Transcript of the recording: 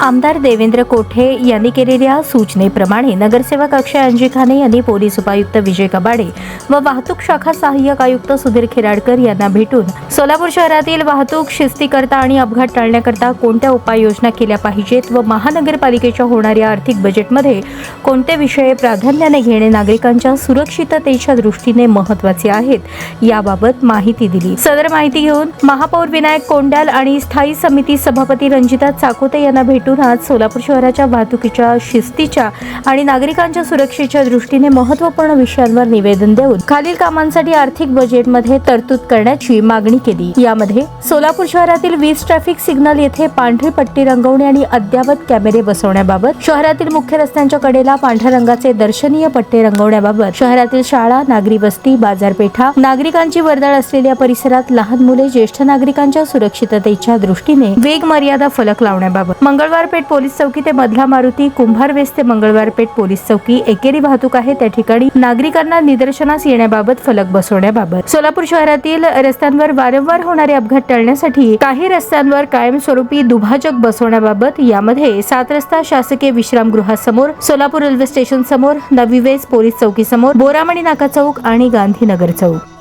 आमदार देवेंद्र कोठे यांनी केलेल्या सूचनेप्रमाणे नगरसेवक अक्षय अंजिखाने यांनी पोलीस उपायुक्त विजय कबाडे व वाहतूक शाखा सहाय्यक आयुक्त सुधीर खिराडकर यांना भेटून सोलापूर शहरातील वाहतूक शिस्तीकरता आणि अपघात टाळण्याकरता कोणत्या उपाययोजना केल्या पाहिजेत व महानगरपालिकेच्या होणाऱ्या आर्थिक बजेटमध्ये कोणते विषय प्राधान्याने घेणे नागरिकांच्या सुरक्षिततेच्या दृष्टीने महत्त्वाचे आहेत याबाबत माहिती दिली। सदर माहिती घेऊन महापौर विनायक कोंडाल आणि स्थायी समिती सभापती रंजिता चाकोते यांना भेटून आज सोलापूर शहराच्या वाहतुकीच्या शिस्तीच्या आणि नागरिकांच्या सुरक्षेच्या दृष्टीने महत्त्वपूर्ण विषयांवर निवेदन देऊन खालील कामांसाठी आर्थिक बजेटमध्ये तरतूद करण्याची मागणी केली। यामध्ये सोलापूर शहरातील 20 ट्रॅफिक सिग्नल येथे पांढरी पट्टी रंगवणे आणि अद्ययावत कॅमेरे बसवण्याबाबत, शहरातील मुख्य रस्त्यांच्या कडेला पांढऱ्या रंगाचे दर्शनीय पट्टे रंगवण्याबाबत, शहरातील शाळा, नागरी वस्ती, बाजारपेठा, नागरिकांची वर्दळ असलेल्या परिसरात लहान मुले, ज्येष्ठ नागरिकांच्या सुरक्षिततेच्या दृष्टीने वेग मर्यादा फलक लावण्याबाबत, मंगळवारपेठ पोलीस चौकी ते मधला मारुती, कुंभार वेस ते मंगळवारपेठ पोलीस चौकी एकेरी वाहतूक आहे त्या ठिकाणी नागरिकांना निदर्शनास येण्याबाबत फलक बसवण्याबाबत, सोलापूर शहरातील रस्त्यांवर वारंवार होणारे अपघात टाळण्यासाठी काही रस्त्यांवर कायमस्वरूपी दुभाजक बसवण्याबाबत, यामध्ये 7 रस्ता शासकीय विश्रामगृहासमोर, सोलापूर रेल्वे स्टेशन समोर, नवी वेस पोलीस चौकी समोर, बोरामणी नाका चौक आणि गांधीनगर चौक।